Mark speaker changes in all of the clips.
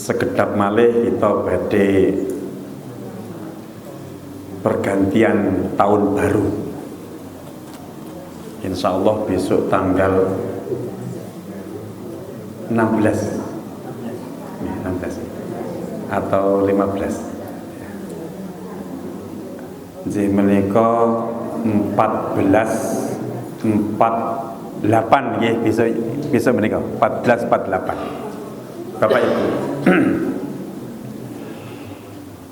Speaker 1: sekedap malih kita badhe pergantian tahun baru. Insya Allah besok tanggal 16 atau 15. Jadi menika 1448 nggih bisa menika 1448. Bapak Ibu.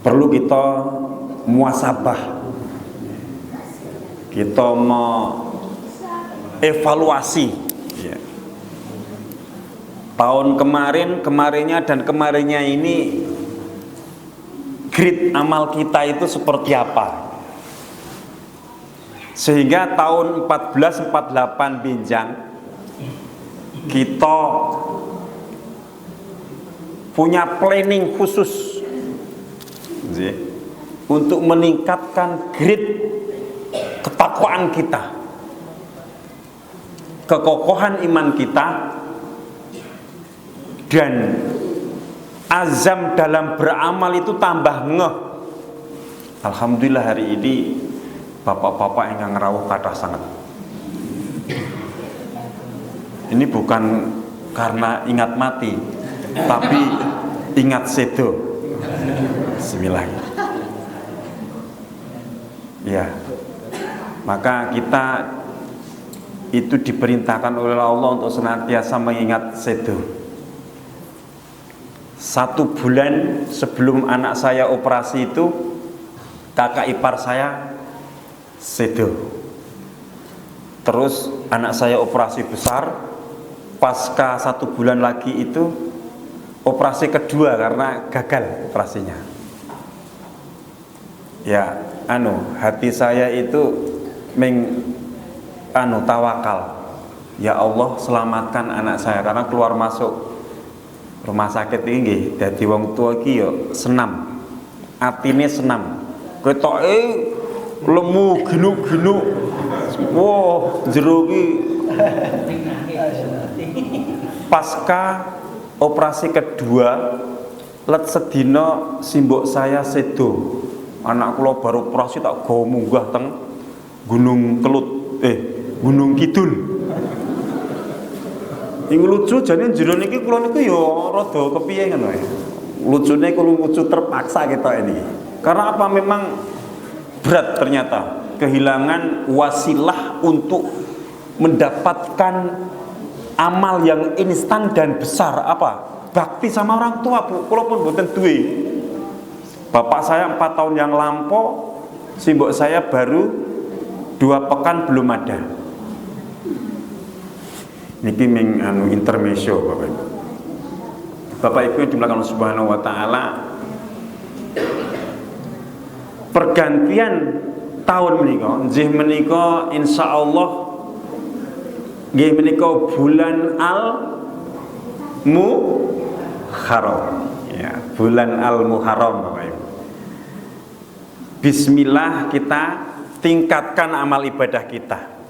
Speaker 1: Perlu kita muasabah. Kita mau evaluasi ya. Tahun kemarinnya dan kemarinnya ini grid amal kita itu seperti apa, sehingga tahun 1448 Binjang kita punya planning khusus untuk meningkatkan grid ketakwaan kita, kekokohan iman kita, dan azam dalam beramal itu tambah ngeh. Alhamdulillah hari ini bapak-bapak yang ngerawuh kathah sangat. Ini bukan karena ingat mati, tapi ingat sedo. Bismillah. Ya. Maka kita itu diperintahkan oleh Allah untuk senantiasa mengingat sedo. 1 bulan sebelum anak saya operasi itu, kakak ipar saya sedo. Terus anak saya operasi besar, pasca 1 bulan lagi itu operasi kedua karena gagal operasinya. Ya, hati saya itu tawakal. Ya Allah, selamatkan anak saya, karena keluar masuk rumah sakit ini dadi wong tua iki ya senam. Atine senam. Ketoke lemu ginuk-ginuk. Wah, jero iki pasca operasi kedua let sedina simbok saya sedo. Anak kula baru operasi tak gawa munggah teng Gunung Gunung Kidul. Ing lucu jane jero niki kula niku ya rada kepiye ngono ya. Lucune kulo lucu terpaksa kita ini. Karena apa, memang berat ternyata kehilangan wasilah untuk mendapatkan amal yang instan dan besar, apa? Bakti sama orang tua, Bu. Kula pun mboten duwe. Bapak saya 4 tahun yang lampau, simbok saya baru 2 pekan belum ada. Niki ming intermezzo Bapak Ibu. Bapak Ibu yang dimulakan Allah Subhanahu wa taala, pergantian tahun menika nggih menika insyaallah nggih menika bulan Al-Muharram. Ya, bulan Al-Muharram Bapak Ibu. Bismillah, kita tingkatkan amal ibadah kita.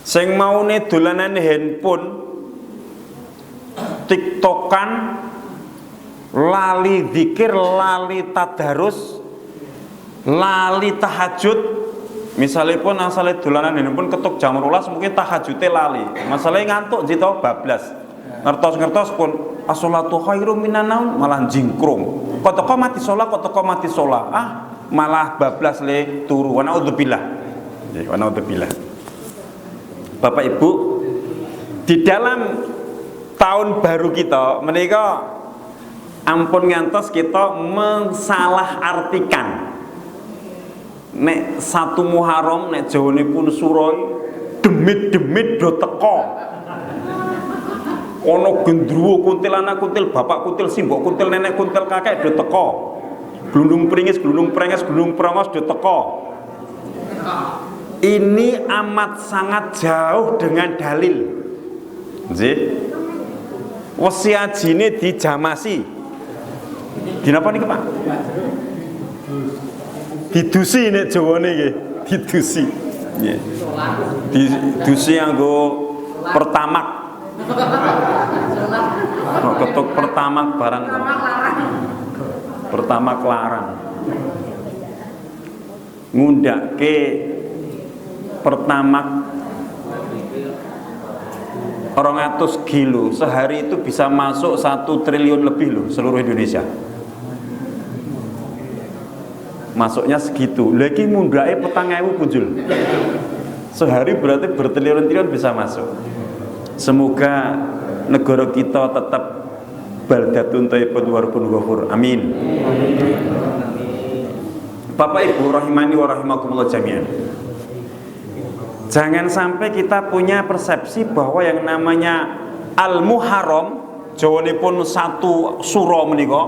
Speaker 1: Sing maune dolanan handphone, tiktokan, lali zikir, lali tadarus, lali tahajud. Misalnya pun asale dolanan handphone ketuk jam 12 mungkin tahajudnya lali. Masalahnya ngantuk jito bablas. Ngertos-ngertos pun as-sholatu khairum minan naum malah jingkrung. Kotoko mati sholat, malah bablas le turu. Wa naudzubillah. Wa naudzubillah. Bapak Ibu, di dalam tahun baru kita menika ampun ngantos kita mensalah artikan. Nek 1 Muharram nek jawane pun suroi demit-demit do teko. Ono gendruwo kuntilanak kuntil bapak kuntil simbok kuntil nenek kuntil kakek do teko. Glundung pringis glundung prenges glundung prongos do teko. Ini amat sangat jauh dengan dalil. Nggih. Wasiajine dijamasi. Dinapa niki, Pak? Didusi nek Jawane nggih, didusi. Nggih. Didusi nganggo pertamak. Ketuk pertama barang pertama kelarang ngundake pertama 200 kilo sehari itu bisa masuk 1 triliun lebih loh seluruh Indonesia. Masuknya segitu. Lagi mundake 4.000 punjul. Sehari berarti bertriliun-triliun bisa masuk. Semoga negara kita tetap baldatun thayyibun wa rabbun ghafur. Amin. Bapak Ibu rahimani wa rahimakumullah jami'an. Jangan sampai kita punya persepsi bahwa yang namanya Al-Muharram, jawanipun 1 suro menika,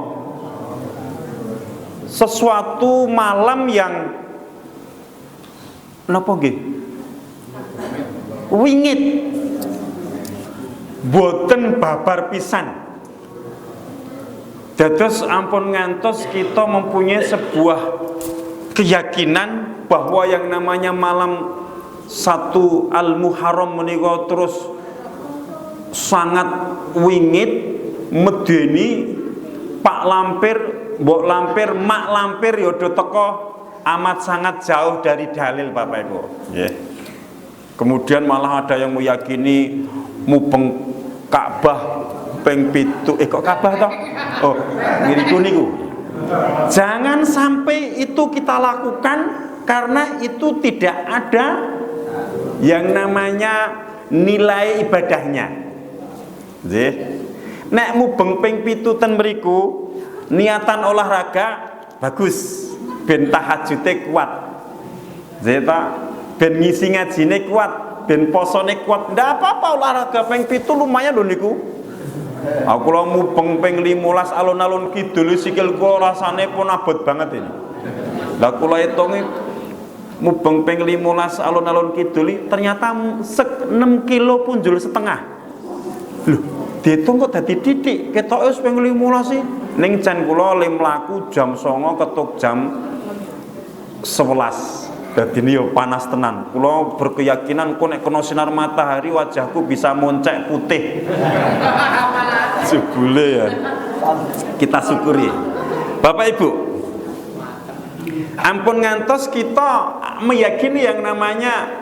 Speaker 1: sesuatu malam yang napa nggih? Wingit. Boten babar pisan. Dados ampun ngantos kita mempunyai sebuah keyakinan bahwa yang namanya malam 1 Al-Muharram menika terus sangat wingit, medeni, Pak Lampir, Mbok Lampir, Mak Lampir yodo teko amat sangat jauh dari dalil Bapak Ibu. Yeah. Kemudian malah ada yang meyakini mubeng Ka'bah ping 7 kok Ka'bah toh? Oh, niku. Jangan sampai itu kita lakukan karena itu tidak ada yang namanya nilai ibadahnya. Nggih. Nek mubeng ping 7 ten mriku niatan olahraga bagus, ben tahajute kuat. Nggih ta? Ben ngisi ngajine kuat, ben posone kuat. Ndak apa-apa olahraga ping 7 lumayan lho niku. Aku lho mubeng ping 15 alun-alun kidul sikil kula rasane pun abot banget ini. Lah kula hitungi mubeng ping 15 alun-alun kidul ternyata 6 kilo punjul setengah. Loh, dihitung kok dadi titik, ketoke wis ping 15 sih. Ning jan kula le mlaku jam 09.00 ketuk jam 11. Dadi ini yo panas tenan. Kula berkeyakinan kok nek kena sinar matahari wajahku bisa moncek putih. Jebule ya. Kita syukuri. Bapak Ibu, ampun ngantos kita meyakini yang namanya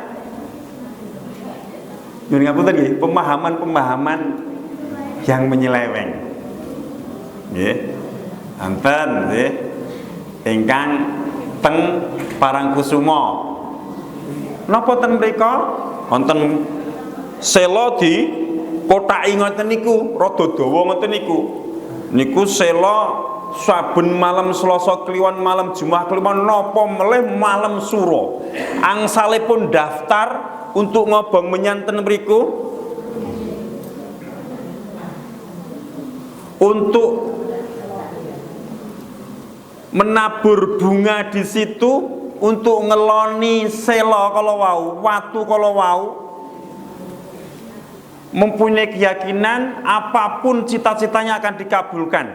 Speaker 1: pemahaman-pemahaman yang menyeleweng. Nggih. Anten nggih. Ingkang teng Parangkusumo. Napa ten mrika wonten sela di kotaki ngoten niku, rada dawa ngoten niku. Niku sela saben malam Selasa Kliwon, malam Jumat Kliwon, napa melih malam Suro. Angsalipun daftar untuk ngobong menyanten mriku untuk menabur bunga di situ, untuk ngeloni sela kalau wau, watu kalau wau, mempunyai keyakinan apapun cita-citanya akan dikabulkan.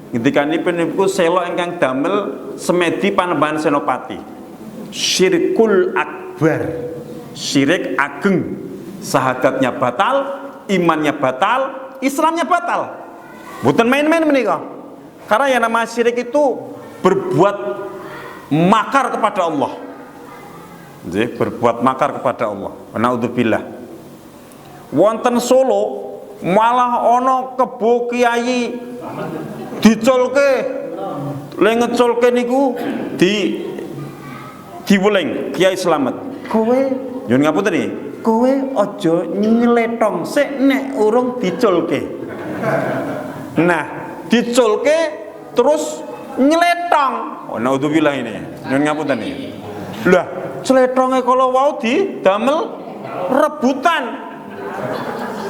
Speaker 1: Ketika ini penipu sela ingkang damel semedi Panembahan Senopati. Syirkul akbar, syirik ageng, syahadatnya batal, imannya batal, Islamnya batal. Bukan main-main menika. Karena yang namanya syirik itu berbuat makar kepada Allah. Berbuat makar kepada Allah. Naudzubillah. Wonten Solo malah ono kebo kiai diculke. Le ngeculke niku diweleng Kiai Slamet. Kowe nyun ngapunten iki. Kowe aja nyeletong sik nek urung diculke. Nah, diculke terus nyeletong. Oh, naudzubillah ini. Nyun ngapunten iki. Lah, cletonge kala wau didamel rebutan.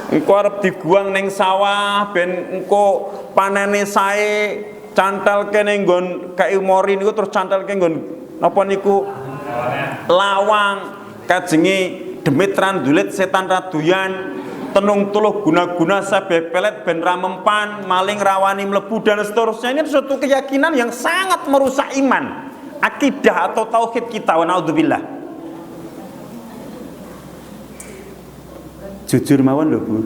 Speaker 1: Engko arep diguang ning sawah ben engko panene sae, cantelke ning nggon kei mori niku terus cantelke nggon napa niku lawang, kajenge demit randulit setan raduyan, tenung tuluh guna-guna sabe pelet ben ramempan, maling rawani mlebu dan seterusnya. Ini suatu keyakinan yang sangat merusak iman, akidah atau tauhid kita. Wa naudzubillah. Jujur mawon lho Bu,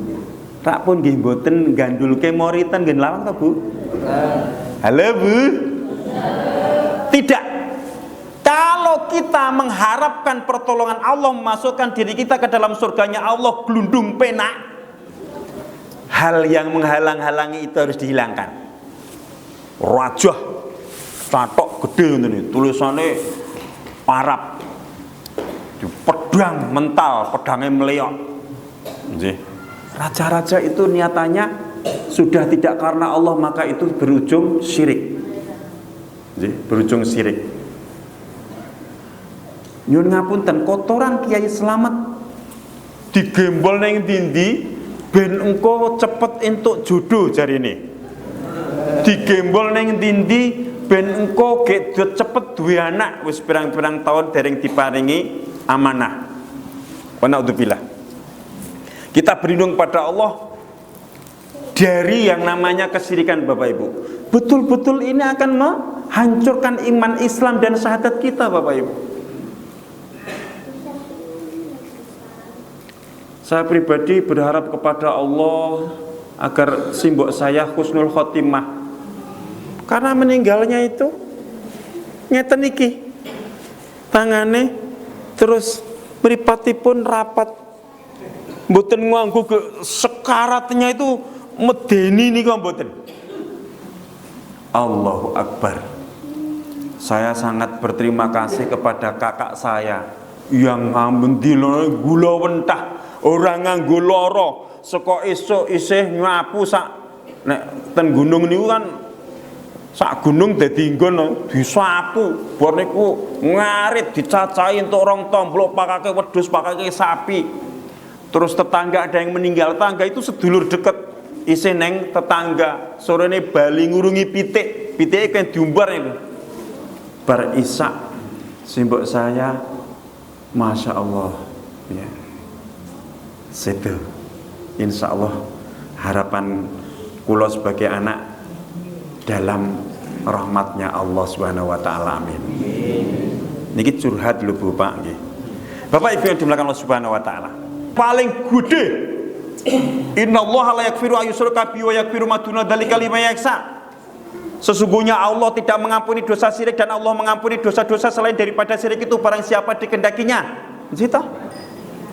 Speaker 1: rak pun nggih mboten gandulke moritan nggih lawang to, Bu? Halo, Bu? Tidak. Kalau kita mengharapkan pertolongan Allah memasukkan diri kita ke dalam surganya Allah glundung penak, hal yang menghalang-halangi itu harus dihilangkan. Rajah catok gede ngene tulisane Arab. Pedang mental, pedangnya meleok. Nggih. Raja-raja itu niatannya sudah tidak karena Allah maka itu berujung syirik. Nggih, berujung syirik. Nyun ngapunten, kotoran Kiai Slamet digembol ning ndi ben engko cepet entuk jodoh jarine. Digembol ning ndi ben engko gek cepet duwe anak wis pirang-pirang tahun dereng diparingi amanah. Wa naudzubillah. Kita berlindung pada Allah dari yang namanya kesyirikan, Bapak Ibu. Betul-betul ini akan menghancurkan iman Islam dan syahadat kita, Bapak Ibu. Saya pribadi berharap kepada Allah agar simbok saya husnul khotimah. Karena meninggalnya itu ngeten iki. Tangane terus mripatipun rapat. Mboten nganggo sekaratnya itu medeni nika mboten. Allahu Akbar. Saya sangat berterima kasih kepada kakak saya yang ngambil gula wentah, orang nganggo loro, saka esuk isih nyapu sak nek ten gunung niku kan sak gunung dadi nggon disapu, bar niku ngarit dicacahi entuk rong tomblok pakake wedhus, pakake sapi. Terus tetangga ada yang meninggal, tetangga itu sedulur deket, isih neng tetangga, sorene bali ngurungi pitik, pitike kan diumbar itu. Bar isak simbok saya, masya Allah, ya. Sedo, insya Allah harapan kula sebagai anak dalam rahmatnya Allah Subhanahu Wa Taala, amin. Niki curhat lho Bu Pak, nggih. Bapak Ibu yang dimuliakan Allah Subhanahu Wa Taala. Paling gede, innallaha la yaghfiru ayyushraka bihi wa yaghfiru ma duna dzalika liman yasha. Sesungguhnya Allah tidak mengampuni dosa syirik dan Allah mengampuni dosa-dosa selain daripada syirik itu barang siapa dikehendakinya. Gitu.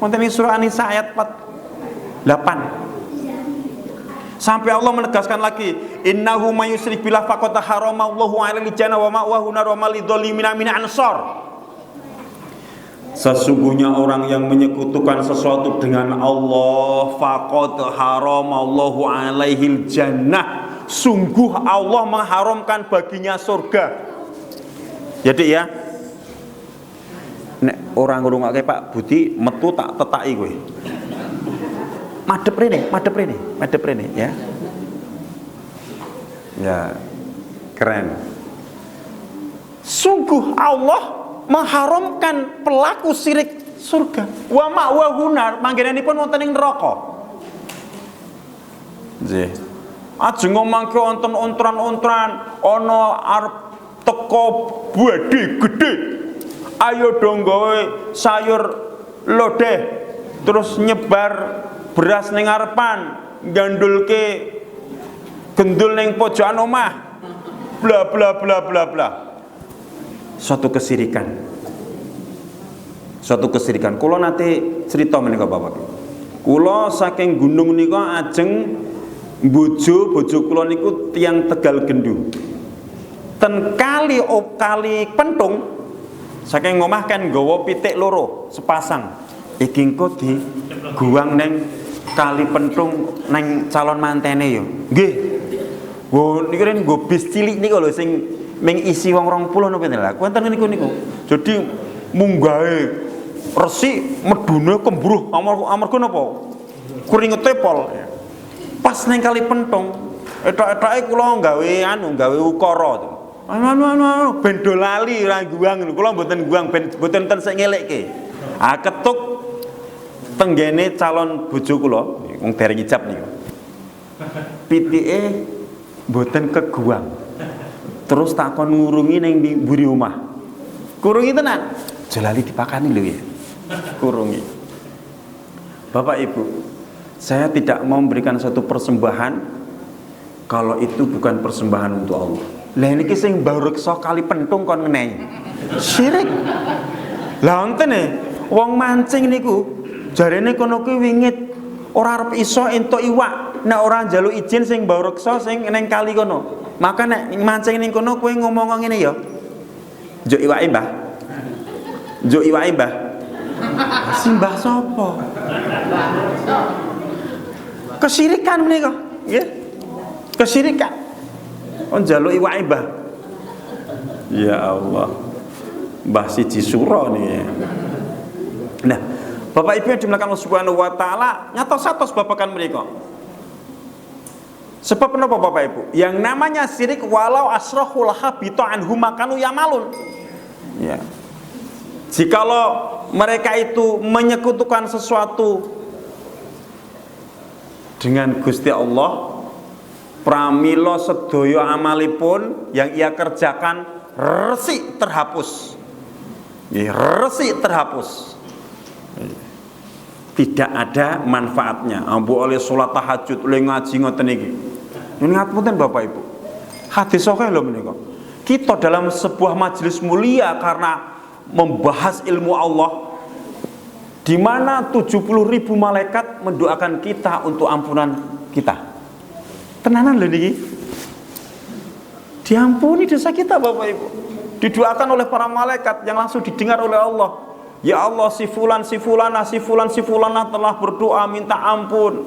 Speaker 1: Wonten ing surah An-Nisa ayat 8. Sampai Allah menegaskan lagi, innahu may yusyrik billah faqad harama Allahu 'alaihi jannah wa ma'wahu nar wa mal lidzalimin min ansar. Sesungguhnya orang yang menyekutukan sesuatu dengan Allah, faqad haramallahu alaihil jannah, sungguh Allah mengharamkan baginya surga. Jadi ya, nek orang ngrungokake Pak Budi metu tak tetaki kowe. Madhep rene ya. Ya, keren. Sungguh Allah mengharamkan pelaku syirik surga. Wa ma'wahu nar, manggenanipun wonten ing neraka. Nggih. Ajeng ngomongke wonten ontran-ontran ana arep teko badhe gedhe. Ayo dong gawe sayur lodeh, terus nyebar beras ning ngarepan, gandulke gendul ning pojokan omah. Bla bla bla bla bla. Suatu kesirikan. Kula nate cerita menika Bapak. Kula saking gunung nika ajeng bojo kula niku tiyang Tegal Gendu. Ten kali pentung saking omah kan nggawa pitik loro sepasang. Iki engko di guang neng kali pentung neng calon mantene yo. Nggih. Wo niki ren nggo bis cilik niku lho sing ming isi wong 20 napa lha. Wonten niku. Jadi munggahe resik medune kembruh amarga napa? Keringete pol. Pas neng kali pentung, etok-etoke kula gawe ukara to. Anu ben do lali ra guang lho. Kula mboten guang ben mboten ten sik ngelekke. Ketuk tenggene calon bojo kula, wong dereng ijab niku. Pitike mboten keguang. Terus takon ngurungi ning mburi omah. Kurungi tenan. Jelali dipakani lho ya. Kurungi. Bapak Ibu, Saya tidak mau memberikan satu persembahan kalau itu bukan persembahan untuk Allah. Lah niki sing mbah reksa kali pentung kon ngenehi. Syirik. Lah enten wong mancing niku jarene kono kuwi wingit ora arep iso entuk iwak nek ora njaluk izin sing mbah reksa sing ning kali kono. Maka nek mancing ning kono kowe ngomong ngene ya. Njuk iwake, Mbah. Njuk iwake, Mbah. Simbah sapa? Kesyirikan menika, nggih. Kesyirikan. On njaluk iwake, Mbah. Ya Allah. Mbah siji sura nih. Nah, Bapak Ibu yang dimuliakan Allah Subhanahu wa taala, nyatos-atos babakan menika. Sebab kenapa Bapak Ibu? Yang namanya syirik walau asrahul habita anhum makanu yamalun. Ya. Jikalau mereka itu menyekutukan sesuatu dengan Gusti Allah, pramila sedaya amalipun yang ia kerjakan resik terhapus. Ya, resik terhapus. Tidak ada manfaatnya. Ambu oleh salat tahajud, oleh ngaji ngoten iki. Ini ngapunten Bapak Ibu. Hadis sahih lho menika. Kita dalam sebuah majelis mulia karena membahas ilmu Allah, di mana 70.000 malaikat mendoakan kita untuk ampunan kita. Tenanan lho niki. Diampuni dosa kita Bapak Ibu. Didoakan oleh para malaikat yang langsung didengar oleh Allah. Ya Allah, si fulan telah berdoa minta ampun,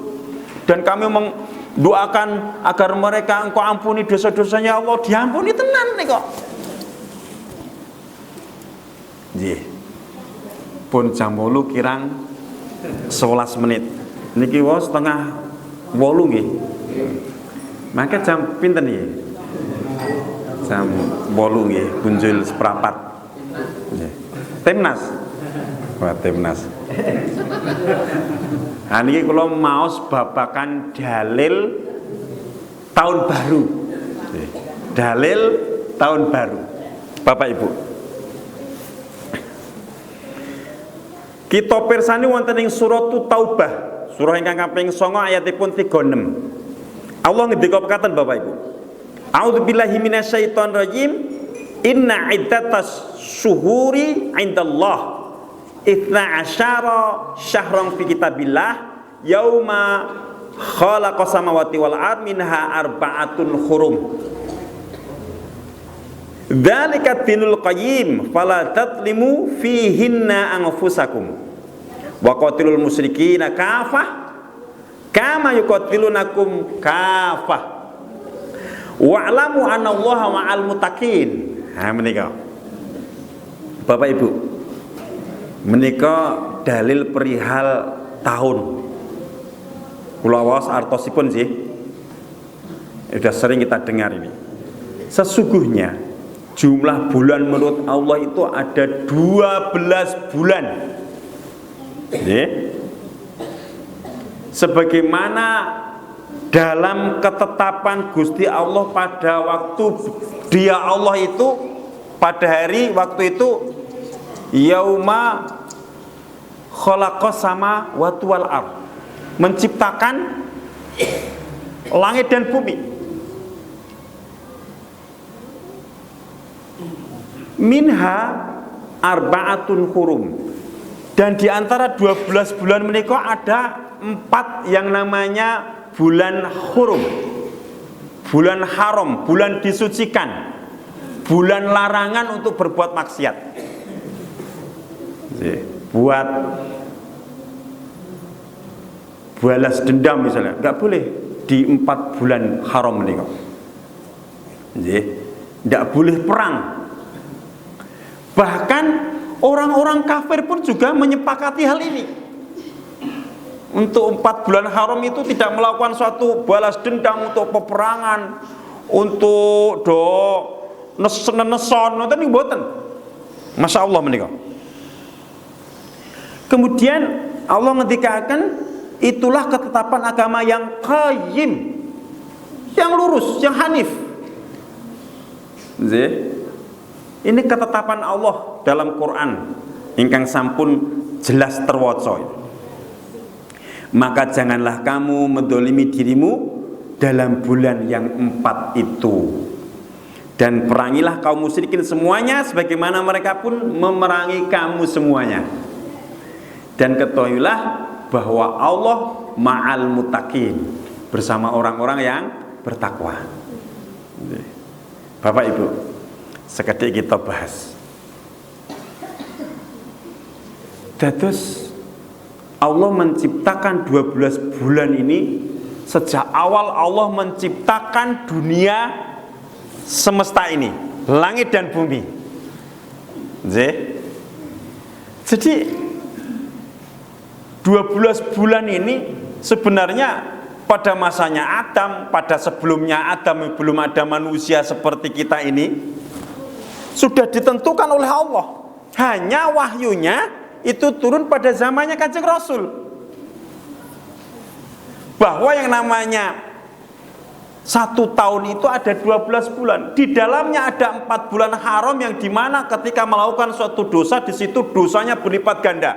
Speaker 1: dan kami mendoakan agar mereka Engkau ampuni dosa-dosanya. Allah, diampuni tenan nih kok. Nggih. Pun jam 8 kirang 11 menit. Niki wae setengah 8 nggih. Maka jam pinten nggih? Jam 8 nggih, punjul seprapat. Nggih. Timnas. Wah, timnas. Nah, niki kula maos babakan dalil tahun baru. Dalil tahun baru. Bapak Ibu. Kita pirsani wonten ing surat Taubah, surah ingkang kaping 9 ayatipun 36. Allah ngendika pekaten Bapak Ibu. A'udzubillahi minasyaitonir rajim. Inna iddatas syuhuri 'indallah 12 syahran fi kitabillah yauma khalaqas samawati wal ard minha arba'atun hurum. Dzalika dinul qayyim fala tatlimu fihinna anfusakum wa qatilul musyrikina kafah kama yuqatilunakum kafah wa'lamu annallaha ma'al muttaqin. Ha menika Bapak Ibu, menika dalil perihal tahun. Kula waos artosipun sih. Sudah sering kita dengar ini. Sesungguhnya jumlah bulan menurut Allah itu ada 12 bulan. Nggih. Sebagaimana dalam ketetapan Gusti Allah pada waktu Dia Allah itu pada hari waktu itu yauma khalaqas samawati wal ard, menciptakan langit dan bumi. Minha arba'atun hurum, dan di antara 12 bulan menika ada 4 yang namanya bulan hurum, bulan haram, bulan disucikan, bulan larangan untuk berbuat maksiat. Buat balas dendam misalnya, nggak boleh di 4 bulan haram ini kok. Nggak boleh perang. Bahkan orang-orang kafir pun juga menyepakati hal ini. Untuk 4 bulan haram itu tidak melakukan suatu balas dendam untuk peperangan, untuk neson, ngoten niku mboten. Masya Allah menika. Kemudian Allah ngendikaken itulah ketetapan agama yang qayyim, yang lurus, yang hanif. Ini ketetapan Allah dalam Quran ingkang sampun jelas terwaca. maka janganlah kamu mendolimi dirimu dalam bulan yang 4 itu. Dan perangilah kaum musyrikin semuanya sebagaimana mereka pun memerangi kamu semuanya. Dan ketahuilah bahwa Allah ma'al muttaqin, bersama orang-orang yang bertakwa. Bapak Ibu, sekedhik kita bahas. Dados Allah menciptakan 12 bulan ini. Sejak awal Allah menciptakan dunia semesta ini, langit dan bumi. Jadi 12 bulan ini sebenarnya pada masanya Adam, pada sebelumnya Adam, belum ada manusia seperti kita ini, sudah ditentukan oleh Allah. Hanya wahyunya itu turun pada zamannya Kanjeng Rasul, bahwa yang namanya 1 tahun itu ada 12 bulan. Di dalamnya ada 4 bulan haram yang dimana ketika melakukan suatu dosa, di situ dosanya berlipat ganda,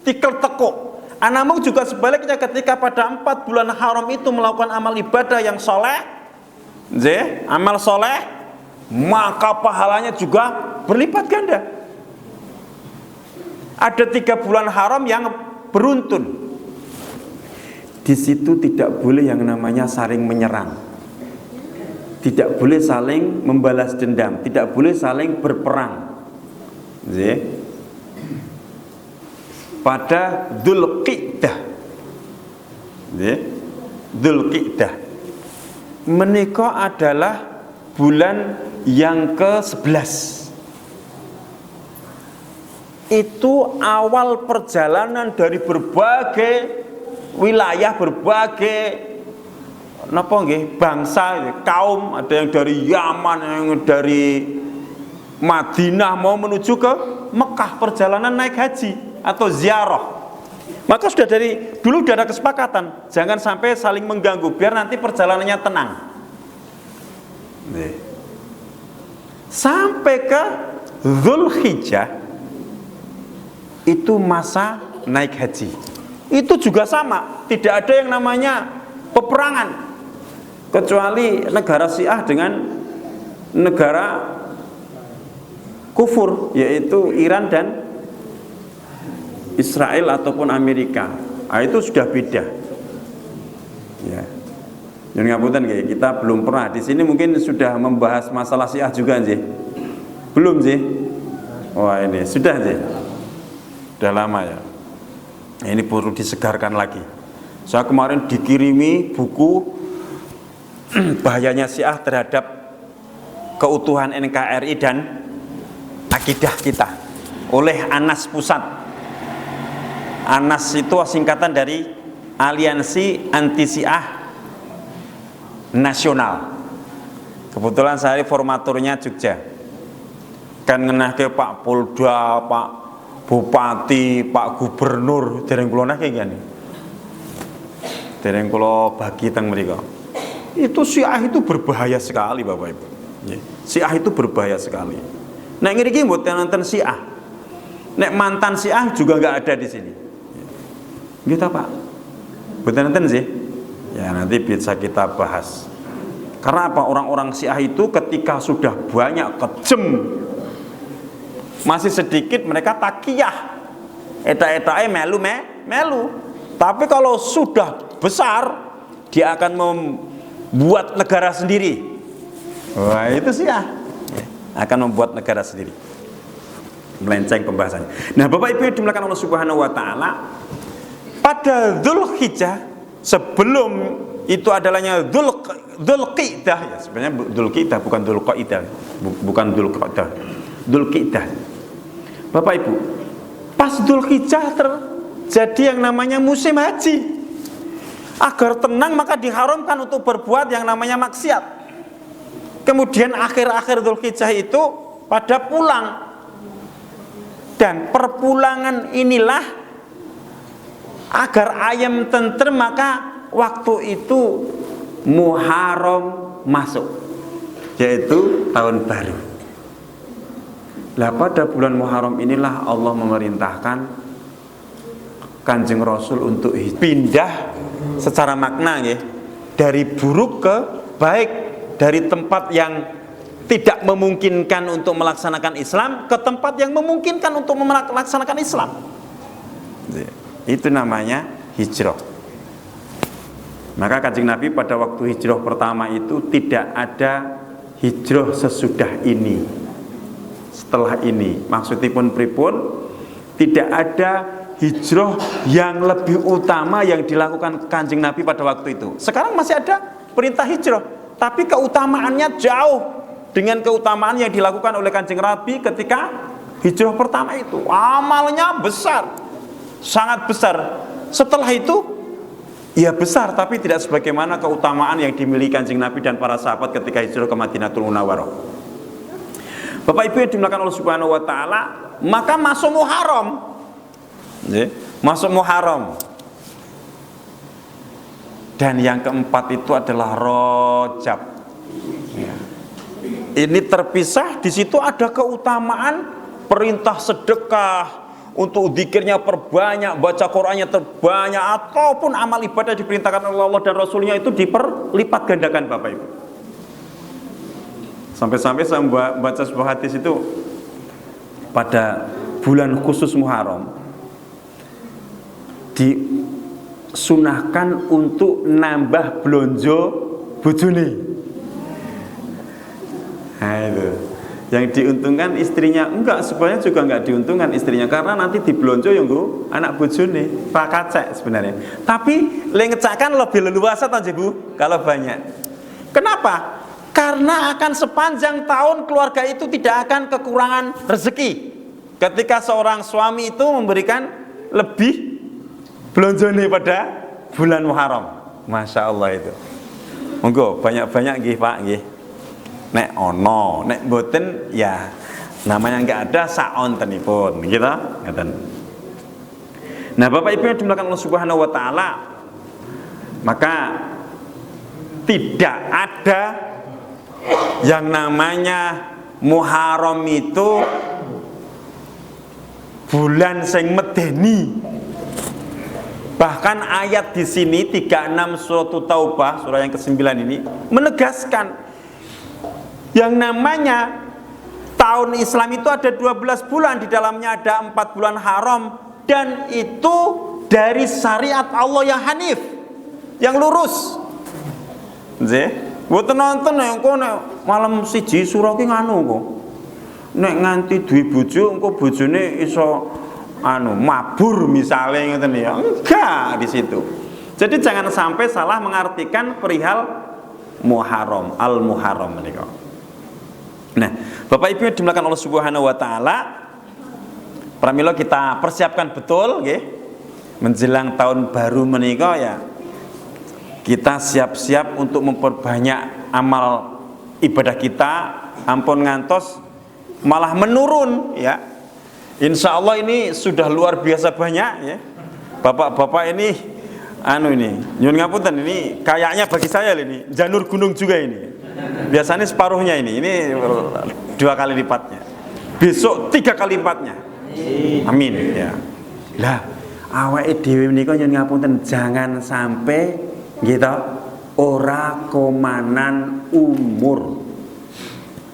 Speaker 1: tikel tekuk. Namun juga sebaliknya, ketika pada 4 bulan haram itu melakukan amal ibadah yang soleh, amal soleh, maka pahalanya juga berlipat ganda. Ada 3 bulan haram yang beruntun. Di situ tidak boleh yang namanya saling menyerang, tidak boleh saling membalas dendam, tidak boleh saling berperang. Pada Dzulqa'dah, Dzulqa'dah menika adalah bulan yang ke-11. Itu awal perjalanan dari berbagai wilayah, berbagai bangsa, kaum. Ada yang dari Yaman, yang dari Madinah mau menuju ke Mekah, perjalanan naik haji atau ziarah. Maka sudah dari dulu sudah ada kesepakatan, jangan sampai saling mengganggu, biar nanti perjalanannya tenang. Sampai ke Dzulhijjah, itu masa naik haji. Itu juga sama, tidak ada yang namanya peperangan, kecuali negara Syiah dengan negara kufur, yaitu Iran dan Israel ataupun Amerika. Itu sudah beda. Ya. Jangan ngapunten nggih, kita belum pernah di sini mungkin sudah membahas masalah Syiah juga nggih. Belum sih? Wah, ini sudah sih. Sudah lama ya. Ini perlu disegarkan lagi. Saya kemarin dikirimi buku bahayanya Syiah terhadap keutuhan NKRI dan akidah kita oleh ANAS Pusat. ANAS itu singkatan dari Aliansi Anti Syiah Nasional. Kebetulan saya formaturnya Jogja. Kan ngenahke Pak Polda, Pak Bupati, Pak Gubernur, dereng kula nake ngene. Dereng kula bagi teng mriku. Itu Syiah itu berbahaya sekali, Bapak Ibu. Syiah itu berbahaya sekali. Nek ngriki mboten nonton Syiah. Nek mantan Syiah juga enggak ada di sini. Gitu, Pak. Mboten nonton sih. Ya, nanti bisa kita bahas. Karena apa? Orang-orang Syiah itu ketika sudah banyak kejem, masih sedikit mereka takiyah, eta-etae melu. Tapi kalau sudah besar, dia akan membuat negara sendiri. Wah, itu sih ya, akan membuat negara sendiri. Melenceng pembahasannya. Nah, Bapak Ibu yang dimuliakan Allah Subhanahu wa taala, pada Dzulhijjah, sebelum itu adalahnya Dzulqa'dah, ya sebenarnya Dzulqa'dah bukan Dzulqa'dah, bukan Dzulqa'dah, Dzulqa'dah. Bapak Ibu, pas Dzulhijjah terjadi yang namanya musim haji. Agar tenang maka diharamkan untuk berbuat yang namanya maksiat. Kemudian akhir-akhir Dzulhijjah itu pada pulang. Dan perpulangan inilah agar ayam tentrem, maka waktu itu Muharram masuk, yaitu tahun baru. Lah pada bulan Muharram inilah Allah memerintahkan Kanjeng Rasul untuk pindah secara makna ya, dari buruk ke baik, dari tempat yang tidak memungkinkan untuk melaksanakan Islam ke tempat yang memungkinkan untuk melaksanakan Islam. Itu namanya hijrah. Maka Kanjeng Nabi pada waktu hijrah pertama itu tidak ada hijrah sesudah ini, setelah ini. Maksudnya pun pripun, tidak ada hijrah yang lebih utama yang dilakukan Kanjeng Nabi pada waktu itu. Sekarang masih ada perintah hijrah, tapi keutamaannya jauh dengan keutamaan yang dilakukan oleh Kanjeng Nabi ketika hijrah pertama itu. Amalnya besar, sangat besar. Setelah itu ya besar, tapi tidak sebagaimana keutamaan yang dimiliki Kanjeng Nabi dan para sahabat ketika hijrah ke Madinatul Munawwarah. Bapak Ibu yang dimuliakan Allah Subhanahu wa taala, maka masuk Muharram. Masuk Muharram. Dan yang keempat itu adalah Rajab. Ini terpisah, di situ ada keutamaan perintah sedekah, untuk zikirnya perbanyak, baca Qur'annya terbanyak, ataupun amal ibadah diperintahkan oleh Allah dan Rasulnya itu diperlipat gandakan Bapak Ibu. Sampai-sampai saya baca sebuah hadis itu pada bulan khusus Muharram disunahkan untuk nambah blonjo bojone. Nah itu yang diuntungkan istrinya, enggak, sebenarnya juga enggak diuntungkan istrinya, karena nanti diblonjo yang anak bojone Pak Kacek sebenarnya. Tapi lengecakan lebih leluasa tadi Bu kalau banyak. Kenapa? Karena akan sepanjang tahun keluarga itu tidak akan kekurangan rezeki ketika seorang suami itu memberikan lebih blonjone pada bulan Muharram. Masya Allah itu. Monggo banyak-banyak nggih Pak nggih. Nek ono, nek boten ya namanya enggak ada saontenipun gitu, ngeten. Nah, Bapak Ibu yang dimuliakan Allah Subhanahu wa taala, maka tidak ada yang namanya Muharram itu bulan sing medeni. Bahkan ayat di sini 36 surat Taubah, surah yang ke-9 ini menegaskan yang namanya tahun Islam itu ada 12 bulan, di dalamnya ada 4 bulan haram, dan itu dari syariat Allah yang hanif, yang lurus. Nggih, mboten nonton engko nek malam siji surah ki nganu kok. Nek nganti duwe bojo engko bojone iso mabur misalnya ngoten ya. Enggak di situ. Jadi jangan sampai salah mengartikan perihal Muharram, Al-Muharram menika. Nah, Bapak Ibu yang dimuliakan Allah Subhanahu wa taala, pramila kita persiapkan betul nggih. Menjelang tahun baru menika ya, kita siap-siap untuk memperbanyak amal ibadah kita, ampun ngantos malah menurun ya. Insya Allah ini sudah luar biasa banyak ya. Bapak-bapak ini nyun ngapunten, ini kayaknya bagi saya ini janur gunung juga ini. Biasanya separuhnya ini 2 kali lipatnya. Besok 3 kali lipatnya. Amin ya. Lah awake dhewe menika nyun ngapunten, jangan sampai gitu ora komanan umur.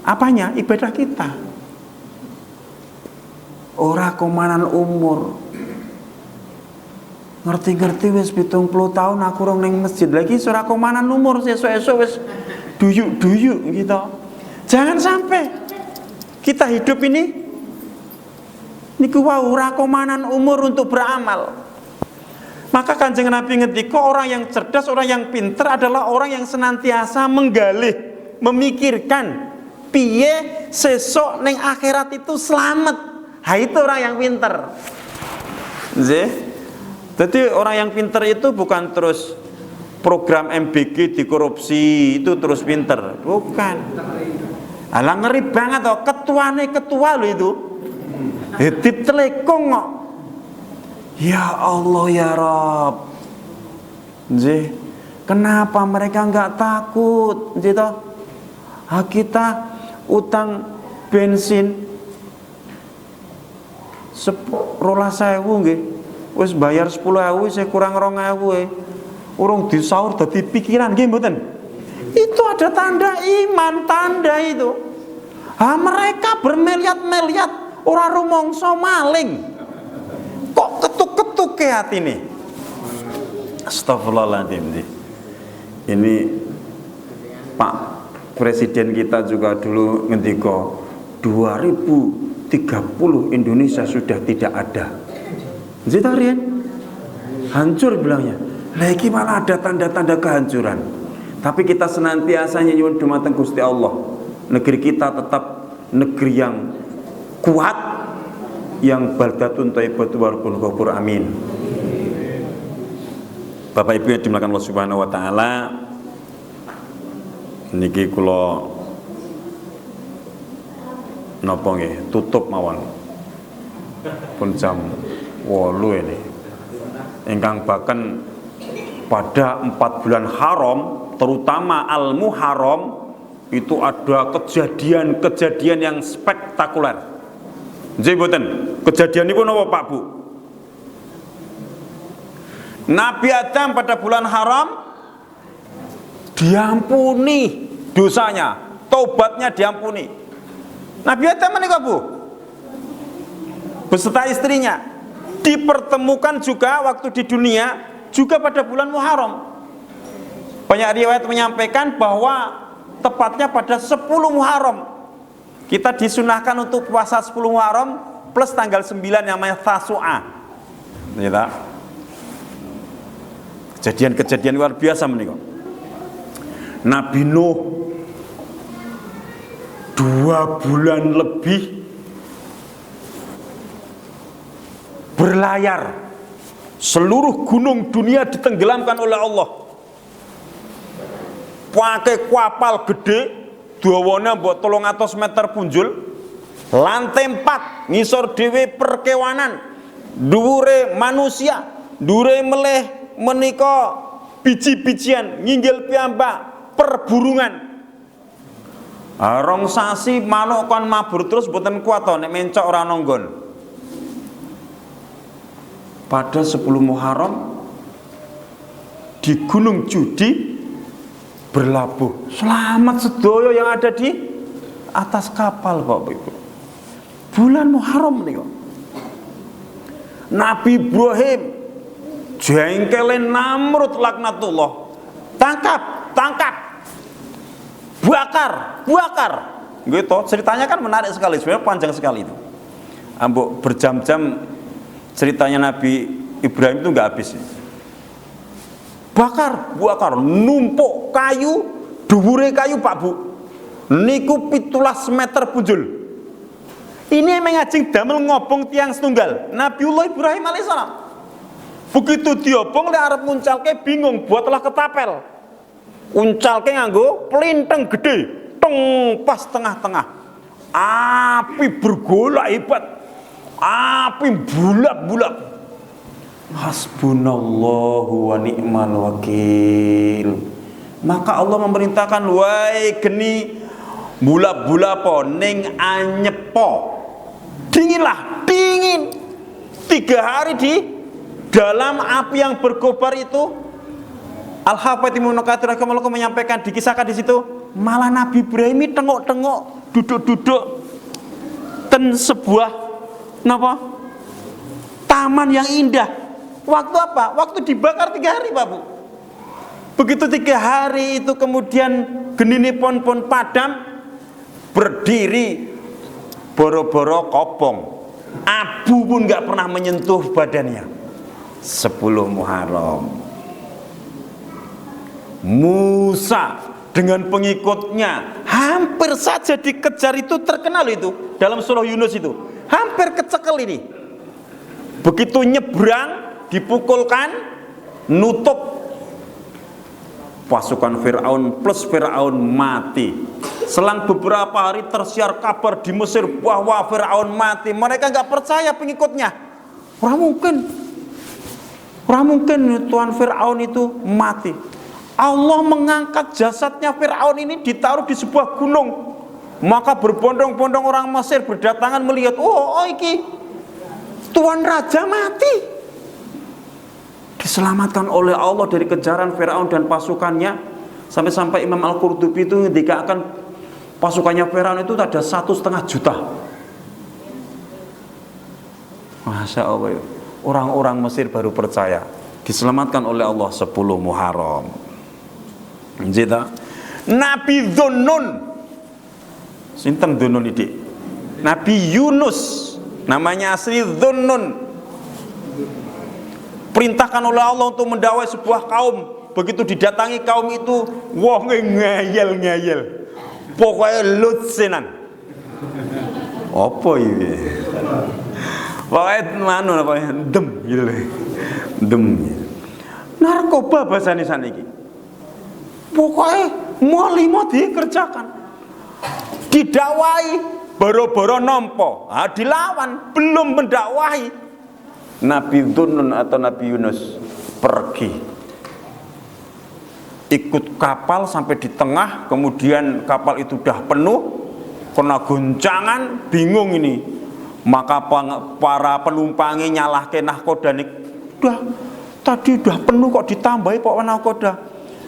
Speaker 1: Apanya? Ibadah kita. Ora komanan umur. Ngerti-ngerti wis 70 tahun aku rong ning masjid lagi, ora komanan umur, esuk-esuk wis duyuk-duyuk gitu. Jangan sampai kita hidup ini niku wae ora komanan umur untuk beramal. Maka Kanjeng Nabi ngendika, orang yang cerdas, orang yang pintar adalah orang yang senantiasa menggalih, memikirkan piye sesok ning akhirat itu selamat. Ha itu orang yang pintar. Nggih. Jadi orang yang pintar itu bukan terus program MBG dikorupsi itu terus pinter, bukan. Alah ngeri banget toh, ketua lo itu ditelekong kok. Ya Allah ya Rabb, kenapa mereka nggak takut gitu? Kita utang bensin 10.000 nggih, wis bayar 10.000 saya kurang 2.000 urung disaur dadi pikiran nggih mboten. Itu ada tanda iman, tanda itu. Mereka bermiliat-miliat ora rumangsa maling. Kok ketuk-ketuk ke atine. Astagfirullahaladzim. Ini Pak Presiden kita juga dulu ngendika 2030 Indonesia sudah tidak ada. Zitarian hancur bilangnya. Lagi malah ada tanda-tanda kehancuran. Tapi kita senantiasa nyuwun dumateng Gusti Allah, negeri kita tetap negeri yang kuat, yang baldatun thayyibatun wa rabbun ghafur. Amin. Bapak Ibu yang dimuliakan Allah Subhanahu wa taala, niki kula napa nggih tutup mawon. Pun jam 8 ini. Ingkang bahkan pada 4 bulan haram, terutama Al-Muharram, itu ada kejadian-kejadian yang spektakuler. Nggih mboten? Kejadian niku napa Pak Bu? Nabi Adam pada bulan haram diampuni dosanya, taubatnya diampuni. Nabi Adam menika Bu beserta istrinya dipertemukan juga waktu di dunia juga pada bulan Muharram. Banyak riwayat menyampaikan bahwa tepatnya pada 10 Muharram kita disunahkan untuk puasa 10 Muharram plus tanggal 9 yang namanya Tasu'a. Kejadian-kejadian luar biasa menika. Nabi Nuh 2 bulan lebih berlayar, seluruh gunung dunia ditenggelamkan oleh Allah. Pakai kapal gede, dawane mbok 300 meter punjul, lantai 4, ngisor dhewe perkewanan, dhuwure manusia, dhuwure meleh menika biji-bijian, nginggil piyambak, perburungan. Rong sasi manuk kon mabur terus mboten kuat to nek mencok ora nonggon. Pada 10 Muharram di Gunung Judi berlabuh. Selamat sedaya yang ada di atas kapal Bapak Ibu. Bulan Muharram nih. Nabi Ibrahim jengkelin Namrud laknatullah. Tangkap. Bakar. Gitu. Ceritanya kan menarik sekali, sebenarnya panjang sekali itu. Ambok berjam-jam ceritanya Nabi Ibrahim itu nggak habis. Bakar, numpuk kayu, dhuwure kayu Pak Bu. Niku 17 meter punjul. Ini mengajeng damel ngobong tiang setunggal. Nabiullah Ibrahim alaihissalam. Begitu diobong le arep nguncalke bingung, buatlah ketapel. Uncalke nganggo plinteng gede, teng pas tengah-tengah. Api bergolak hebat. Api bulak-bulak. Hasbunallahu wa ni'mal wakil. Maka Allah memerintahkan, wahai geni bulak-bulak po ning anyepo. Dinginlah, dingin. 3 hari di dalam api yang berkobar itu. Al-Hafidz Ibnu Katsir rahimahullah menyampaikan, dikisahkan di situ, malah Nabi Ibrahim tengok-tengok, duduk-duduk ten sebuah napa? Taman yang indah. Waktu apa? Waktu dibakar 3 hari Pak Bu. Begitu 3 hari itu kemudian genine pon padam, berdiri boro-boro kopong. Abu pun gak pernah menyentuh badannya. 10 Muharram. Musa dengan pengikutnya hampir saja dikejar, itu terkenal itu dalam surah Yunus itu. Hampir kecekel ini. Begitu nyebrang dipukulkan, nutup, pasukan Fir'aun plus Fir'aun mati. Selang beberapa hari tersiar kabar di Mesir bahwa Fir'aun mati. Mereka nggak percaya pengikutnya. Ora mungkin Tuan Fir'aun itu mati. Allah mengangkat jasadnya Fir'aun ini, ditaruh di sebuah gunung. Maka berbondong-bondong orang Mesir berdatangan melihat, oh iki Tuan Raja mati. diselamatkan oleh Allah dari kejaran Firaun dan pasukannya. Sampai-sampai Imam Al-Qurtubi itu ketika akan pasukannya Firaun itu ada 1,5 juta. Masya Allah, orang-orang Mesir baru percaya diselamatkan oleh Allah 10 Muharram. Jita Nabi Dhunnun, sinten Dhunnun ini? Nabi Yunus, namanya asli Dhunnun, perintahkan oleh Allah untuk mendakwai sebuah kaum. Begitu didatangi kaum itu, wah ngeyel, pokoknya lutsenan. Apa ini? Pokoknya mana namanya dem gitu, dem. Narkoba bahasa saniki. Pokoknya mau dikerjakan, didakwai, boro-boro nompo, dilawan, belum mendakwahi. Nabi Dhunnun atau Nabi Yunus pergi, ikut kapal sampai di tengah, kemudian kapal itu udah penuh, kena goncangan, bingung ini. Maka para penumpangnya nyalahke nahkoda nih, tadi udah penuh kok ditambahi pak nahkoda.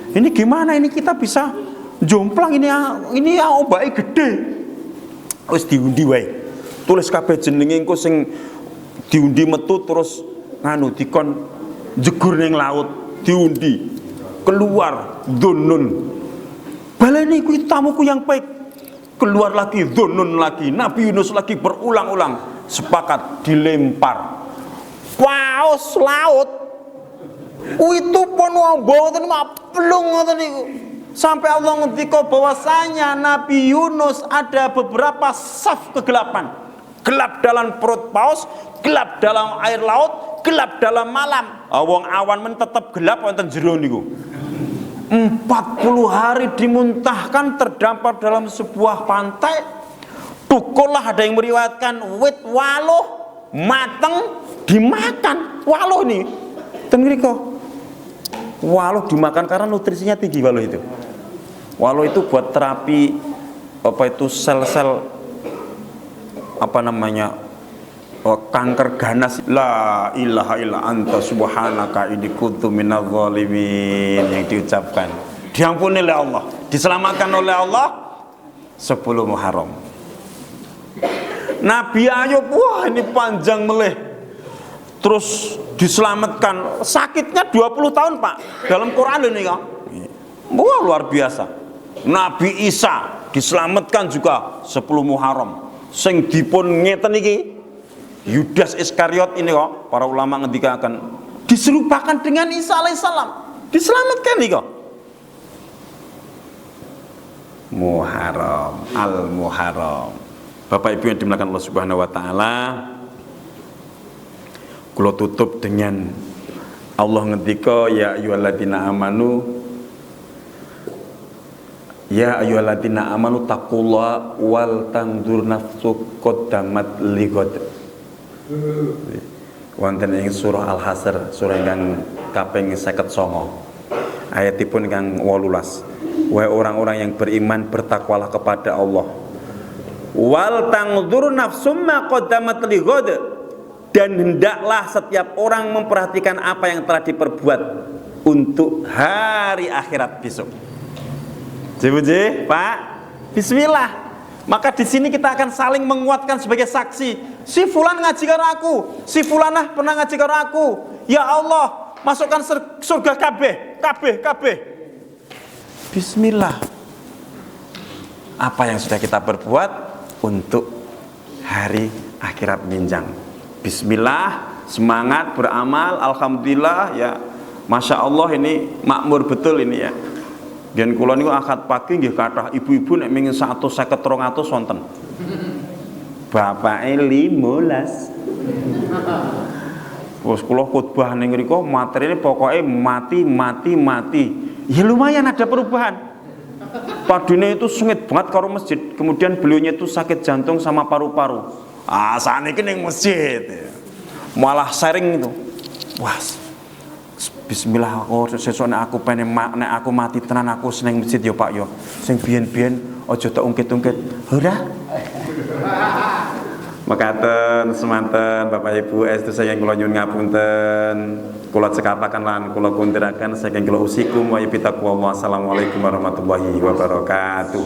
Speaker 1: Ini gimana ini kita bisa jomplang ini obahe gede. Wis diundi wae. Tulis kabeh jenenge engko sing diundi metu terus nganu dikon jegur ning laut, diundi. Keluar Dhunnun. Baleni kuwi tamuku yang baik. Keluar lagi Dhunnun lagi, Nabi Yunus lagi, berulang-ulang sepakat dilempar paus laut. Itu pun wombo ngoten maplung ngoten niku. Sampai Allah ngendika bahwasanya Nabi Yunus ada beberapa saf kegelapan. Gelap dalam perut paus, gelap dalam air laut, gelap dalam malam. Wong awan men tetep gelap wonten jero niku. 40 hari dimuntahkan, terdampar dalam sebuah pantai. Tukullah ada yang meriwayatkan wit waluh mateng dimakan. Waluh nih tengriko, waluh dimakan karena nutrisinya tinggi. Waluh itu buat terapi apa itu sel-sel apa namanya kanker ganas. La ilaha illa anta subhanaka inni kuntu minadz zalimin, yang diucapkan diampuni oleh Allah, diselamatkan oleh Allah 10 Muharram. Nabi Ayub, wah ini panjang meleh, terus diselamatkan, sakitnya 20 tahun pak dalam Quran ini kan, wah luar biasa. Nabi Isa diselamatkan juga 10 Muharram. Sing dipun ngeten iki Yudas Iskariot ini kok para ulama ngendikaken diserupakan dengan Isa alaihissalam, diselamatkan nih kok. Muharram, al-Muharram. Bapak Ibu yang dimuliakan Allah Subhanahu wa taala, kula tutup dengan Allah ngendika ya ayyuhalladzina amanu, ya ayyuhalladzina amanu taqullaha wal tanzur nafsu qaddamat lighad. Wonten ing surah Al-Hasr, surah ingkang kaping 59, ayatipun ingkang 18. Wahai orang-orang yang beriman, bertakwalah kepada Allah. Wal tanzur nafsum ma qaddamat lighad, dan hendaklah setiap orang memperhatikan apa yang telah diperbuat untuk hari akhirat besok. Jebuje, Pak. Bismillah. Maka di sini kita akan saling menguatkan sebagai saksi. Si fulan ngaji karo aku, si fulanah pernah ngaji karo aku. Ya Allah, masukkan surga kabeh. Bismillah. Apa yang sudah kita perbuat untuk hari akhirat menjang. Bismillah, semangat beramal. Alhamdulillah ya, masya Allah ini makmur betul ini ya. Dan kula niku akad pagi nggih kathah ibu-ibu nek minggu 150 200 wonten. Bapake 15. Wes kula khotbah ning mriku materine pokoke mati. Ya lumayan ada perubahan. Padune itu sengit banget karo masjid. Kemudian beliaunya itu sakit jantung sama paru-paru. Saniki ning masjid. Malah sharing itu. Wah. Bismillah, sesuk nek aku pengen nek aku mati tenan aku seneng masjid ya Pak yo. Sing biyen-biyen aja tak ungkit-ungkit. Ora. Mekaten semanten Bapak Ibu estu saking kula nyuwun ngapunten. Kula cekapaken lan kula kunduraken saking kula usikum wa bitaqwa. Assalamualaikum warahmatullahi wabarakatuh.